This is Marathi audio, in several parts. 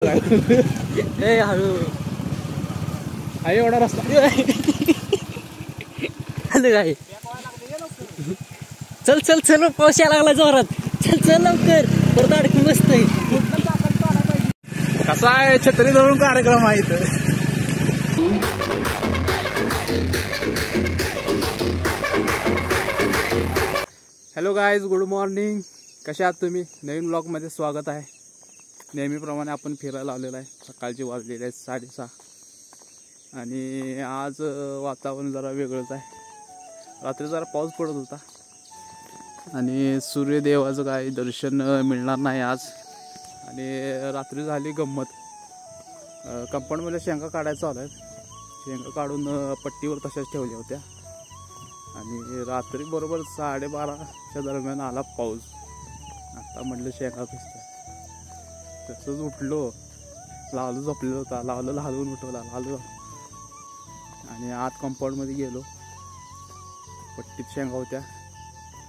ए हळू आहे एवढा रस्ता काय चल चल चल पाऊस यायला लागला जोरात चल चल लवकर परत अडकून बसतोय कसा आहे छत्री धरून कार्यक्रम आहे इथं हॅलो गाईज गुड मॉर्निंग कशा आहात तुम्ही नवीन ब्लॉगमध्ये स्वागत आहे नेहमीप्रमाणे आपण फिरायला आलेलो आहे सकाळची वाजलेली आहे 6:30 आणि आज वातावरण जरा वेगळंच आहे रात्री जरा पाऊस पडत होता आणि सूर्यदेवाचं काही दर्शन मिळणार नाही आज आणि रात्री झाली गंमत कंपाऊंडमध्ये शेंगा काढायचं चालू आहे शेंगा काढून पट्टीवर तशाच ठेवल्या होत्या आणि रात्री बरोबर 12:30च्या दरम्यान आला पाऊस आता म्हटलं शेंगा भिजतात तसंच उठलो लावलं झोपलेलं होता लावलं हलवून उठवला लावलं आणि आत कंपाऊंडमध्ये गेलो पट्टीत शेंगा होत्या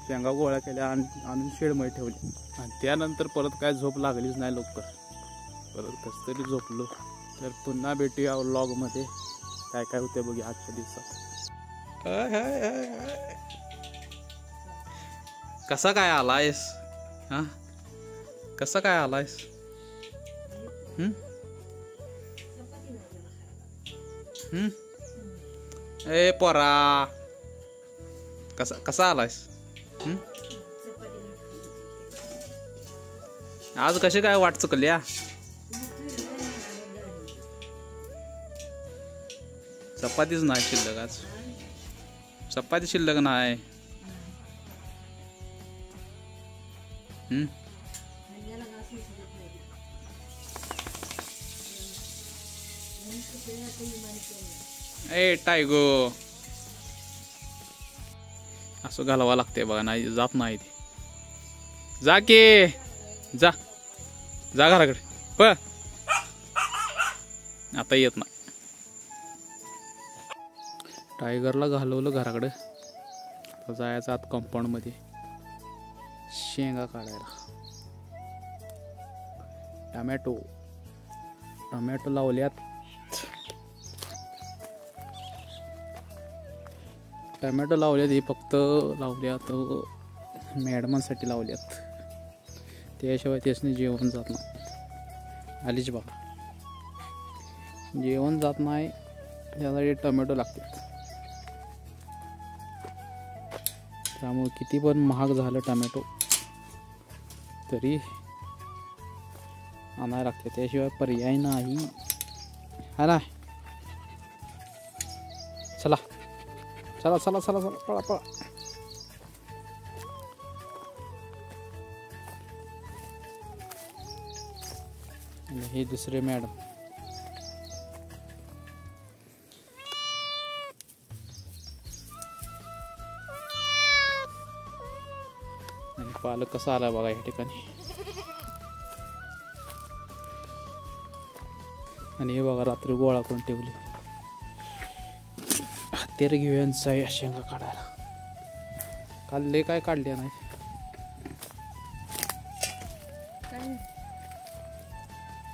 शेंगा गोळ्या केल्या आणून शेडमध्ये ठेवली आणि त्यानंतर परत काय झोप लागलीच नाही लवकर परत कसं तरी झोपलो तर पुन्हा भेटूया व्लॉगमध्ये काय काय होते बघूया आजच्या दिवसात कसा काय आलायस हा कसा काय आलायस ए पोरा कसा आलायस आज कशी काय वाट चुकल्या चपातीच नाही शिल्लक आज चपाती शिल्लक नाही ए टायगो असं घालावं लागते बघा नाही जात नाही ते जा की जा जा घराकडे प आता येत नाही टायगरला घालवलं घराकडे तर जायचं आत कंपाऊंडमध्ये शेंगा काढायला टमॅटो लावल्यात टमॅटो लावल्यात हे फक्त लावल्यात मॅडमांसाठी लावल्यात त्याशिवाय त्यासनी जेवण जात नाही आलीच बघा जेवण जात नाही त्यासाठी टमॅटो लागतात त्यामुळे किती पण महाग झालं टमॅटो तरी आणायला लागते त्याशिवाय पर्याय नाही हा ना चला चला चला चला चला पळा पळा आणि हे दुसरे मॅडम आणि पालक कसा आला बघा या ठिकाणी आणि हे बघा रात्री गोळा करून ठेवली हत्यार घेऊयांचा या शेंगा काढायला काल लय काय काढले नाही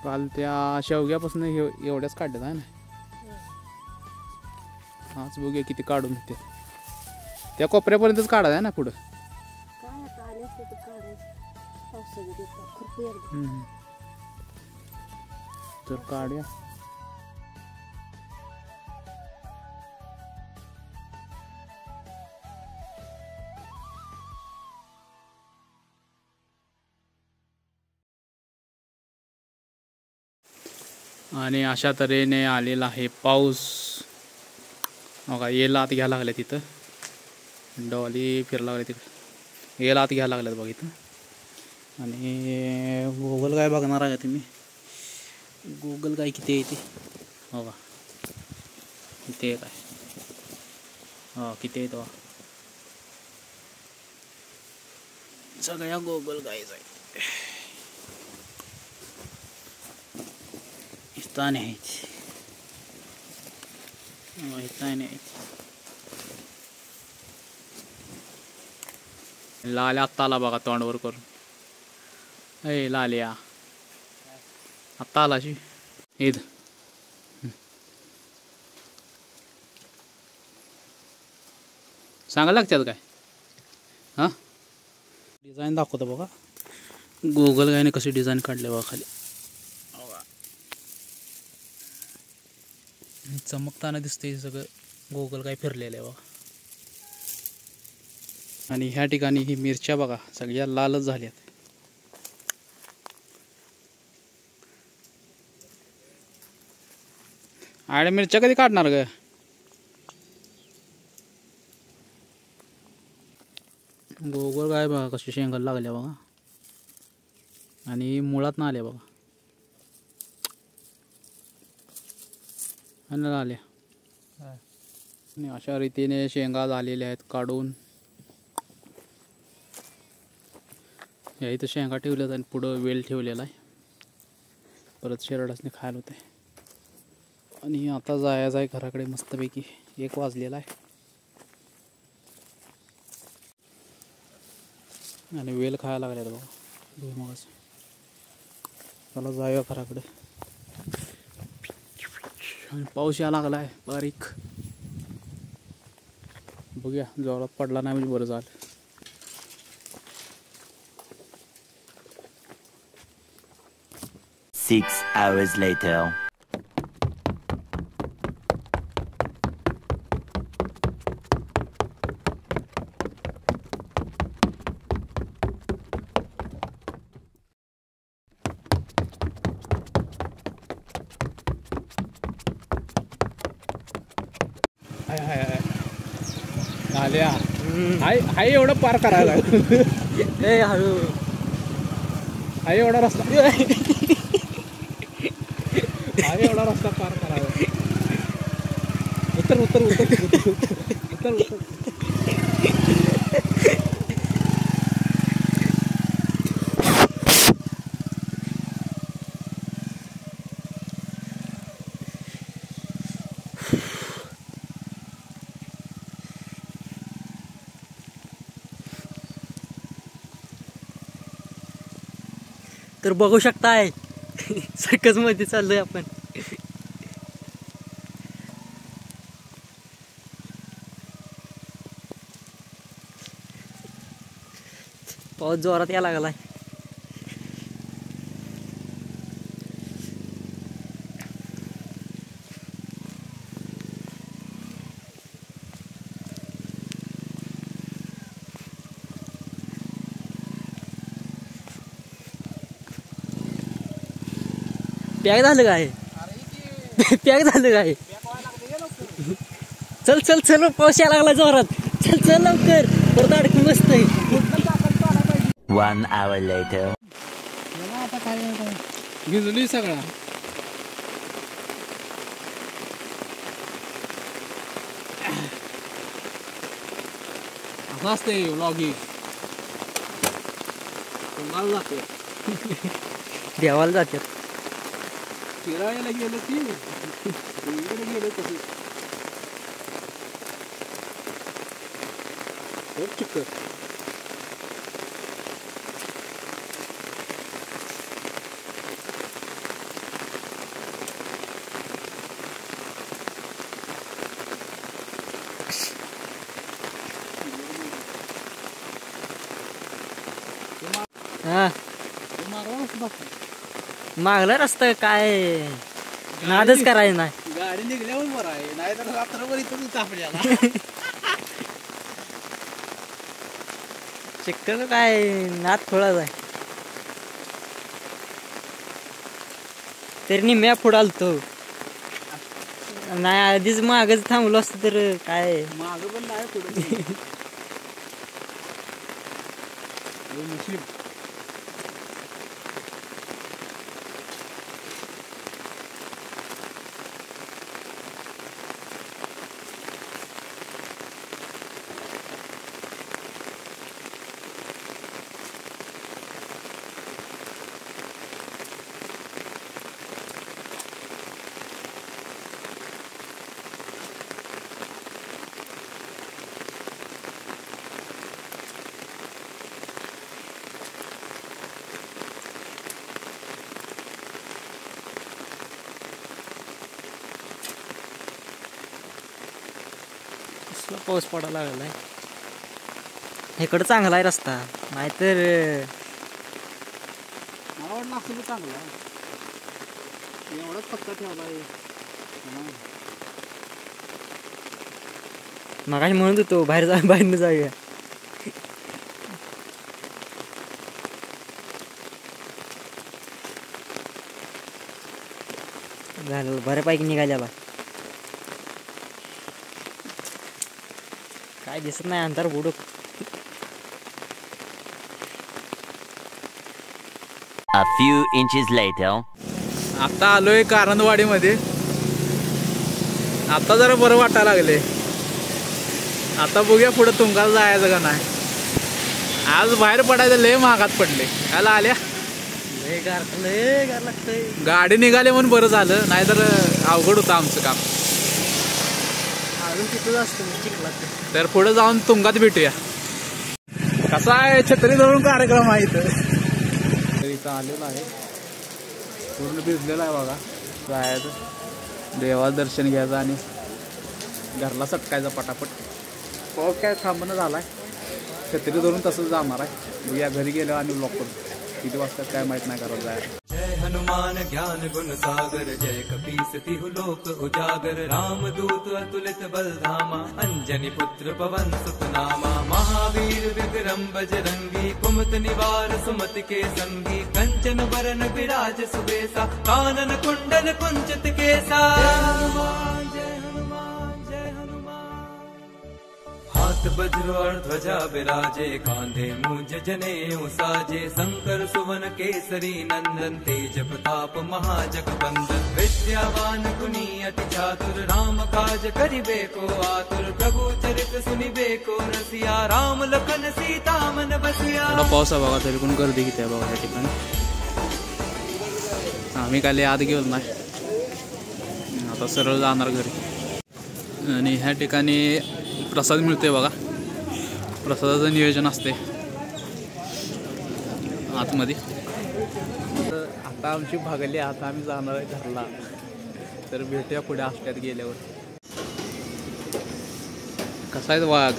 काल त्या शेवग्यापासून एवढ्याच काढल्यात आहे ना आज बघूया किती काढून होते त्या कोपऱ्यापर्यंतच काढायचं आहे ना पुढं तर काढूया आणि अशा तऱ्हेने आलेला आहे पाऊस बघा येला आत घ्यायला लागल्या तिथं डॉली फिरायला लागल्या तिकडे येला आत घ्यायला लागल्यात बघा इथं आणि गुगल काय बघणार आहे का तुम्ही गुगल काय किती येते हो का किती आहे काय हो किती येतो सगळ्या गुगल गायच आहे इथं न्यायची इथं न्यायची लाल्या आत्ता आला बघा तोंडवर करून ए लाल्या आत्ता आला अशी ईद. सांगायला लागतात काय? हां डिझाईन दाखवतो बघा. गुगल गायने कशी डिझाईन काढले बघा खाली. चमकताना दिसते सगळं. गुगल काय फिरलेलं आहे बघा. आणि ह्या ठिकाणी ही मिरच्या बघा सगळ्या लालच झाल्यात. आणि मिरच्या कधी काढणार ग? गोगल काय बघा कशी शेंगाला लागल्या बघा. आणि मुळात ना आल्या बघा. आणि आल्या. आणि अशा रीतीने शेंगा झालेल्या आहेत काढून. या इथं शेंगा ठेवल्यात आणि पुढं वेल ठेवलेला आहे. परत शेरडासने खायला होते. आणि आता जायचं आहे घराकडे मस्तपैकी. 1 वाजलेला आहे. आणि वेल खायला लागल्यात बघा भुईमुगाच. चला जाऊया घराकडे. आणि पाऊस यायला लागला आहे बारीक. बघूया जोरात पडला नाही म्हणजे बरं झालं. Six hours later. आल्या हाय एवढं पार करायला. ए हळू. हाय एवढा रस्ता. हाय एवढा रस्ता पार करायला. उतर उतर उतर उतर उतर उतर. तर बघू शकताय सर्कस मध्ये चाललोय आपण. पाऊस जोरात यायला लागलाय. पॅक झालं काय? पॅक झालं काय? चल चल चल पाऊस यायला लागला जोरात. चल चल लवकर परत अडकून बसतंय. 1 hour later. आता काय भिजली सगळा. असं असते व्लॉगिंग. तुम्हाला जाते देवाला जातात. फिरायला गेलं की इकडे गेलं तसं खूप चिक्कर. हा मागला रस्ता काय नादच करायचं नाही. गाडी निघल्यावर बरं आहे. नाही तर रात्रभर इथं आपल्याला चिक्कर काय नाद थोडाच आहे. तरी निम्या पुढे आलतो. नाही आधीच मागच थांबलो असतो तर काय. मागं पण नाही पुढे. कसला पाऊस पडायला लागलाय. इकडं चांगला आहे रस्ता, नाहीतर मला वाटलं असं चांगलं आहे. एवढाच पक्का ठेवला आहे. मगाशी म्हणत होतो बाहेरनं जाऊया. झालं बऱ्यापैकी निघाल्याला. काय दिसत नाही अंधार बुडूक. A few inches later. आता आलोय कारंदवाडीमध्ये. आता जरा बरं वाटायला लागले. आता बघूया पुढे तुंगाला जायचं का नाही. आज बाहेर पडायचं लय महागात पडले. याला आल्या लय गार लागतंय. गाडी निघाली म्हणून बरं झालं, नाहीतर अवघड होतं आमचं काम. अजून तिथंच असतं चिखलात. तर पुढे जाऊन तुंगात भेटूया. कसा आहे छत्री धरून कार्यक्रम आहे इथं. इथं आलेला आहे, पूर्ण भिजलेला आहे बघा. जायचं देवाचं दर्शन घ्यायचं आणि घरला सटकायचं पटापट. पाऊस काय थांबणं झालाय. छत्री धरून तसंच जाणार आहे. या घरी गेलो आणि ब्लॉक करू. किती वाजता काय माहित नाही करत जायला. जय हनुमान ज्ञान गुण सागर जय कपीस तिहु लोक उजागर रामदूत अतुलित बलधामा अंजनी पुत्र पवन सुत नामा महावीर विक्रम बजरंगी कुमत निवार सुमति के संगी कंचन बरन विराज सुबेसा कानन कुंडल कुंचित केसा. जय हनुमान जय हनुमान. हाथ वज्र और ध्वजा विराजे कांधे मूंज जनेऊ साजे शंकर सुवन केसरी नंदन तेज प्रताप महाजगवंदन विद्यावान गुणी अति चातुर राम काज करिबे को आतुर प्रभु चरित सुनिबे को रसिया राम लखन सीता मन बसिया. पाऊस आहे बघा, तरी पण गर्दी किती आहे बघा या ठिकाणी. आम्ही काय आत गेलो नाही, आता सरळ जाणार घरी. आणि ह्या ठिकाणी प्रसाद मिळतोय बघा. प्रसादाचं नियोजन असते आतमध्ये. आता आमची भागली, आता आम्ही जाणार आहे घरला. तर भेटूया पुढे आष्ट्यात गेल्यावर. कसा आहे वाघ.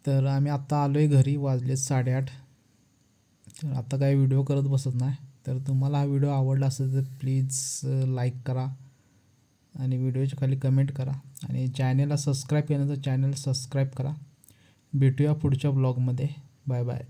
तर आम्ही आत्ता आलो आहे घरी, वाजले 8:30. तर आता काही व्हिडिओ करत बसत नाही. तर तुम्हाला हा व्हिडिओ आवडला असेल तर प्लीज लाईक करा आणि व्हिडिओच्या खाली कमेंट करा आणि चॅनलला सबस्क्राईब केलं तर चॅनल सबस्क्राईब करा. भेटूया पुढच्या ब्लॉगमध्ये. Bye bye.